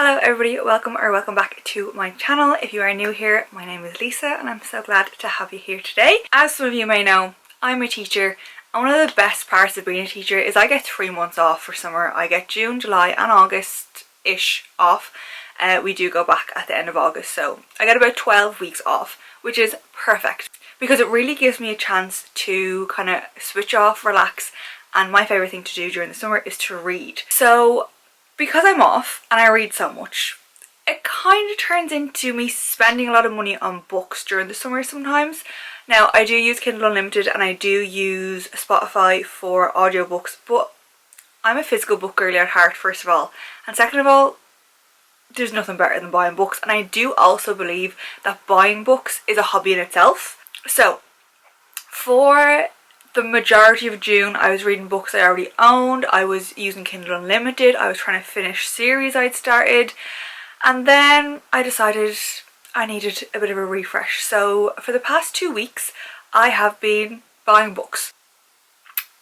Hello everybody, welcome back to my channel. If you are new here, my name is Lisa and I'm so glad to have you here today. As some of you may know, I'm a teacher and one of the best parts of being a teacher is I get 3 months off for summer. I get June, July and August-ish off. We do go back at the end of August, so I get about 12 weeks off, which is perfect because it really gives me a chance to kind of switch off, relax, and my favourite thing to do during the summer is to read. So because I'm off and I read so much, it kind of turns into me spending a lot of money on books during the summer sometimes. Now I do use Kindle Unlimited and I do use Spotify for audiobooks, but I'm a physical book girly at heart, first of all, and second of all, there's nothing better than buying books. And I do also believe that buying books is a hobby in itself. So for the majority of June I was reading books I already owned. I was using Kindle Unlimited. I was trying to finish series I'd started, and then I decided I needed a bit of a refresh. So for the past 2 weeks I have been buying books.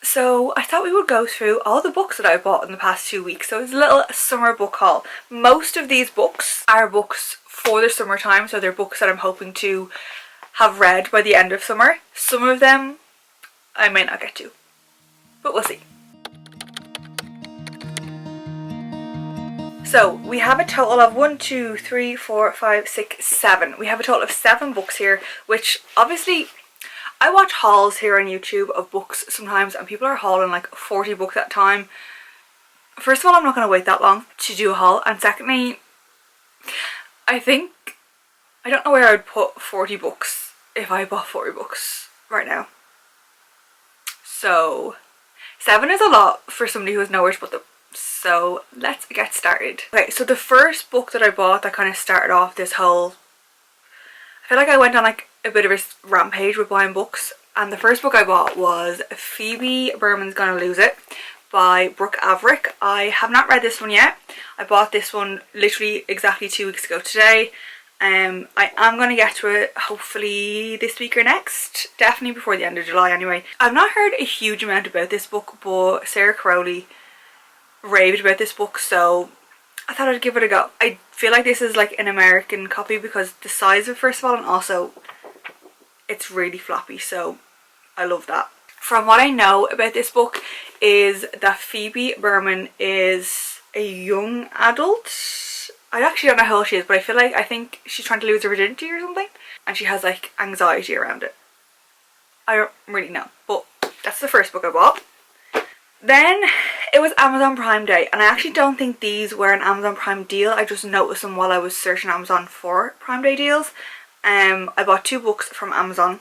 So I thought we would go through all the books that I bought in the past 2 weeks. So it's a little summer book haul. Most of these books are books for the summertime, so they're books that I'm hoping to have read by the end of summer. Some of them I might not get to, but we'll see. So we have a total of 1, 2, 3, 4, 5, 6, 7. We have a total of 7 books here, which obviously I watch hauls here on YouTube of books sometimes and people are hauling like 40 books at a time. First of all, I'm not going to wait that long to do a haul, and secondly, I don't know where I would put 40 books if I bought 40 books right now. So 7 is a lot for somebody who has nowhere to put them. So let's get started. Okay, so the first book that I bought that kind of started off this whole, I feel like I went on like a bit of a rampage with buying books, and the first book I bought was Phoebe Berman's Gonna Lose It by Brooke Averick. I have not read this one yet. I bought this one literally exactly 2 weeks ago today. I am going to get to it hopefully this week or next, definitely before the end of July anyway. I've not heard a huge amount about this book, but Sarah Crowley raved about this book, so I thought I'd give it a go. I feel like this is like an American copy because the size of it, first of all, and also it's really floppy, so I love that. From what I know about this book is that Phoebe Berman is a young adult. I actually don't know how old she is, but I think she's trying to lose her virginity or something, and she has like anxiety around it. I don't really know, but that's the first book I bought. Then it was Amazon Prime Day, and I actually don't think these were an Amazon Prime deal. I just noticed them while I was searching Amazon for Prime Day deals. I bought 2 books from Amazon.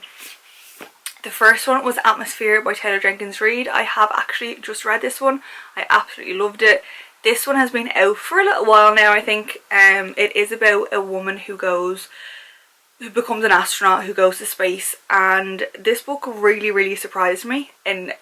The first one was Atmosphere by Taylor Jenkins Reid. I have actually just read this one. I absolutely loved it. This one has been out for a little while now, I think. It is about a woman who becomes an astronaut who goes to space, and this book really surprised me in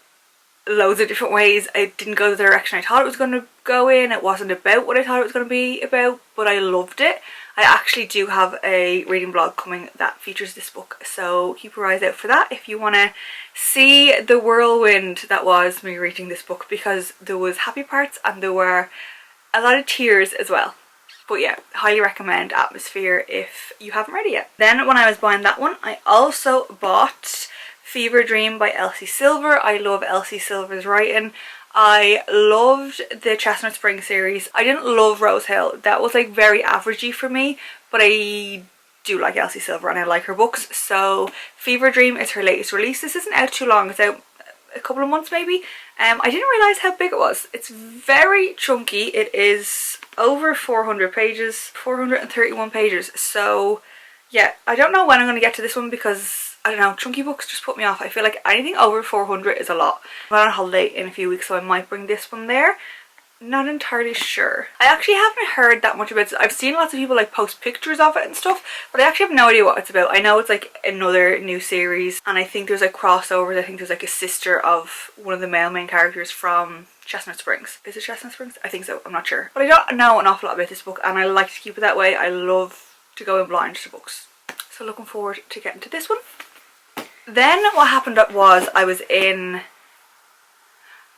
loads of different ways. It didn't go the direction I thought it was going to go in. It wasn't about what I thought it was going to be about, but I loved it. I actually do have a reading blog coming that features this book, so keep your eyes out for that if you want to see the whirlwind that was me reading this book, because there was happy parts and there were a lot of tears as well. But yeah, highly recommend Atmosphere if you haven't read it yet. Then when I was buying that one, I also bought Fever Dream by Elsie Silver. I love Elsie Silver's writing. I loved the Chestnut Springs series. I didn't love Rose Hill. That was like very averagey for me, but I do like Elsie Silver and I like her books. So Fever Dream is her latest release. This isn't out too long. It's out a couple of months maybe. I didn't realise how big it was. It's very chunky. It is over 400 pages, 431 pages. So yeah, I don't know when I'm going to get to this one because I don't know, chunky books just put me off. I feel like anything over 400 is a lot. I'm on holiday in a few weeks, so I might bring this one there. Not entirely sure. I actually haven't heard that much about this. I've seen lots of people like post pictures of it and stuff, but I actually have no idea what it's about. I know it's like another new series, and I think there's like crossovers. I think there's like a sister of one of the male main characters from Chestnut Springs. Is it Chestnut Springs? I think so. I'm not sure. But I don't know an awful lot about this book, and I like to keep it that way. I love to go in blind to books. So looking forward to getting to this one. Then what happened was I was in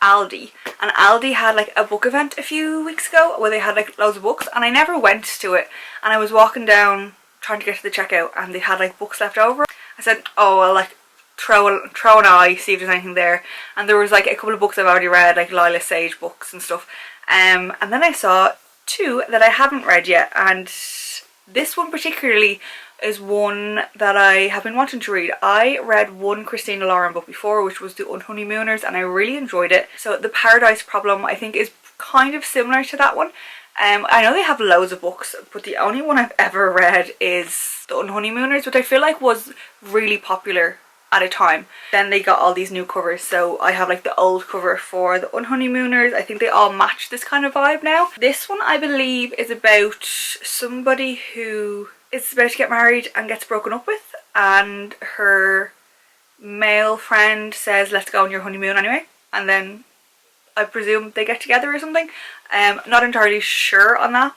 Aldi, and Aldi had like a book event a few weeks ago where they had like loads of books, and I never went to it, and I was walking down trying to get to the checkout and they had like books left over. I said, oh, I'll like throw an eye, see if there's anything there, and there was like a couple of books I've already read, like Lila Sage books and stuff, and then I saw two that I haven't read yet, and this one particularly is one that I have been wanting to read. I read one Christina Lauren book before, which was The Unhoneymooners, and I really enjoyed it. So The Paradise Problem I think is kind of similar to that one. I know they have loads of books, but the only one I've ever read is The Unhoneymooners, which I feel like was really popular at a time. Then they got all these new covers, so I have like the old cover for The Unhoneymooners. I think they all match this kind of vibe now. This one I believe is about somebody who is about to get married and gets broken up with, and her male friend says, let's go on your honeymoon anyway, and then I presume they get together or something. Not entirely sure on that.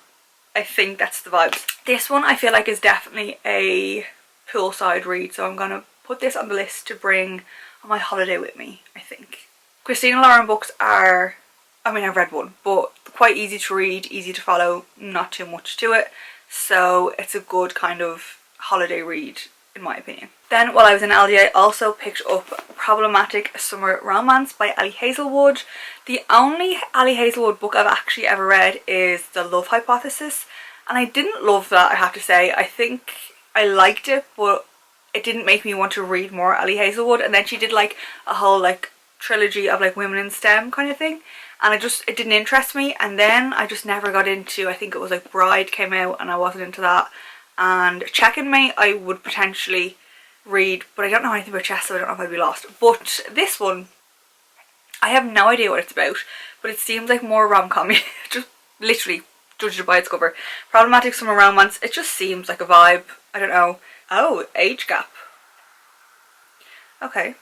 I think that's the vibes. This one I feel like is definitely a poolside read, so I'm gonna put this on the list to bring on my holiday with me, I think. Christina Lauren books are, I mean I've read one, but quite easy to read, easy to follow, not too much to it. So it's a good kind of holiday read in my opinion. Then while I was in Aldi I also picked up Problematic Summer Romance by Ali Hazelwood. The only Ali Hazelwood book I've actually ever read is The Love Hypothesis, and I didn't love that, I have to say. I think I liked it, but it didn't make me want to read more Ali Hazelwood. And then she did like a whole like trilogy of like women in STEM kind of thing, and it didn't interest me. And then I just never got into, I think it was like Bride came out and I wasn't into that, and Checkmate I would potentially read, but I don't know anything about chess, so I don't know if I'd be lost. But this one, I have no idea what it's about, but it seems like more rom-com-y. Just literally judged it by its cover. Problematic Summer Romance, it just seems like a vibe. I don't know. Oh, age gap. Okay.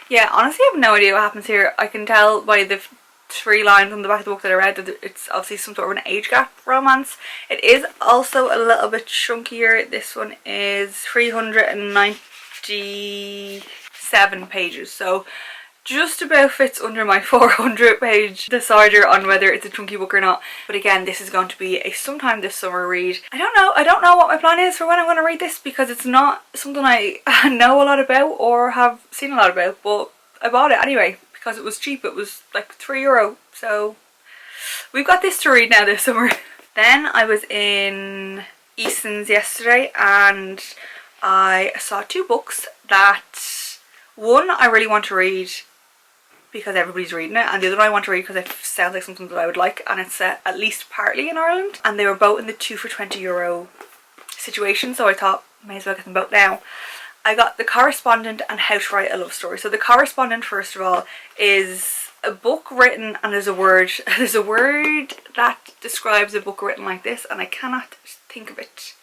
Yeah, honestly I have no idea what happens here. I can tell by the 3 lines on the back of the book that I read that it's obviously some sort of an age gap romance. It is also a little bit chunkier. This one is 397 pages, so just about fits under my 400 page decider on whether it's a chunky book or not. But again, this is going to be a sometime this summer read. I don't know what my plan is for when I'm going to read this, because it's not something I know a lot about or have seen a lot about, but I bought it anyway because it was cheap. It was like €3, so we've got this to read now this summer. Then I was in Eason's yesterday and I saw 2 books that, one I really want to read because everybody's reading it, and the other one I want to read because it sounds like something that I would like, and it's set at least partly in Ireland, and they were both in the 2 for €20 situation, so I thought may as well get them both now. I got The Correspondent and How to Write a Love Story. So The Correspondent, first of all, is a book written, and there's a word that describes a book written like this, and I cannot think of it,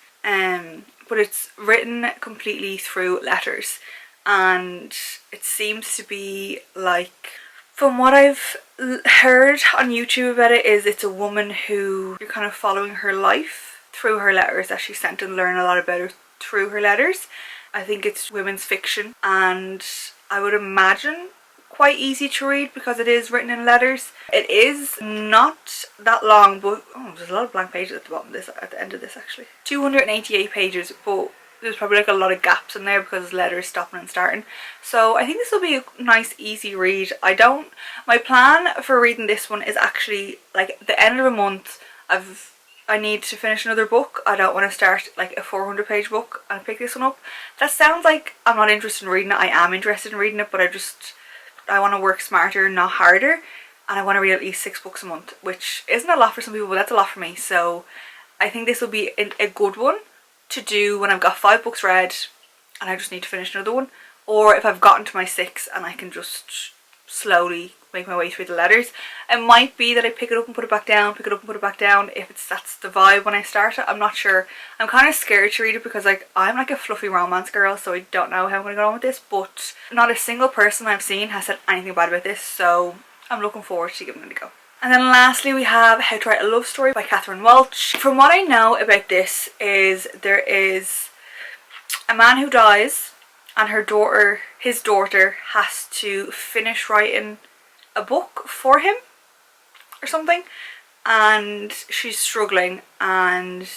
but it's written completely through letters, and it seems to be like, from what I've heard on YouTube about it, is it's a woman who you're kind of following her life through her letters that she sent, and learn a lot about her through her letters. I think it's women's fiction, and I would imagine quite easy to read because it is written in letters. It is not that long, but there's a lot of blank pages at the bottom of this, at the end of this actually. 288 pages, but there's probably like a lot of gaps in there because letters stopping and starting. So I think this will be a nice easy read. My plan for reading this one is actually like the end of a month. I need to finish another book. I don't want to start like a 400 page book and pick this one up. That sounds like I'm not interested in reading it. I am interested in reading it, but I want to work smarter, not harder, and I want to read at least 6 books a month, which isn't a lot for some people, but that's a lot for me. So I think this will be a good one to do when I've got 5 books read and I just need to finish another one, or if I've gotten to my 6 and I can just slowly make my way through the letters. It might be that I pick it up and put it back down, pick it up and put it back down, if that's the vibe when I start it. I'm not sure. I'm kind of scared to read it because like I'm like a fluffy romance girl, so I don't know how I'm going to go on with this, but not a single person I've seen has said anything bad about this, so I'm looking forward to giving it a go. And then lastly we have How to Write a Love Story by Catherine Walsh. From what I know about this is there is a man who dies and his daughter has to finish writing a book for him or something, and she's struggling, and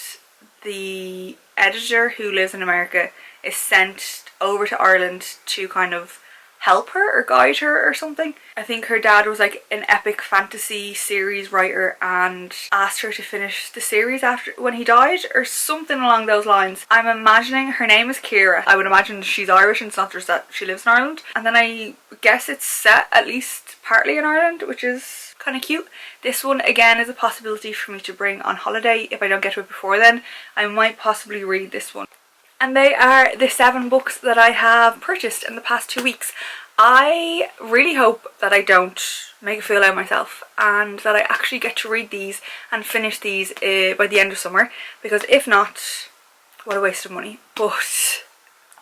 the editor, who lives in America, is sent over to Ireland to kind of help her or guide her or something. I think her dad was like an epic fantasy series writer and asked her to finish the series after when he died or something along those lines. I'm imagining her name is Kira. I would imagine she's Irish and it's not just that she lives in Ireland. And then I guess it's set at least partly in Ireland, which is kind of cute. This one again is a possibility for me to bring on holiday. If I don't get to it before then, I might possibly read this one. And they are the 7 books that I have purchased in the past 2 weeks. I really hope that I don't make a fool out of myself and that I actually get to read these and finish these by the end of summer, because if not, what a waste of money. But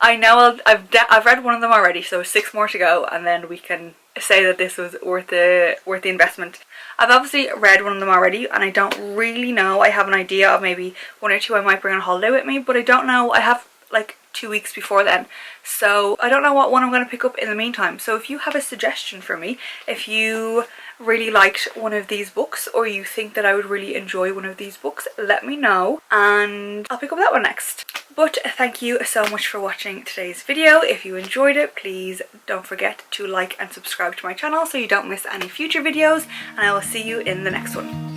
I know I've read one of them already, so 6 more to go, and then we can say that this was worth the investment. I've obviously read one of them already, and I don't really know. I have an idea of maybe 1 or 2 I might bring on holiday with me, but I don't know. I have like 2 weeks before then, so I don't know what one I'm going to pick up in the meantime. So if you have a suggestion for me, if you really liked one of these books or you think that I would really enjoy one of these books, let me know and I'll pick up that one next. But thank you so much for watching today's video. If you enjoyed it, please don't forget to like and subscribe to my channel so you don't miss any future videos, and I will see you in the next one.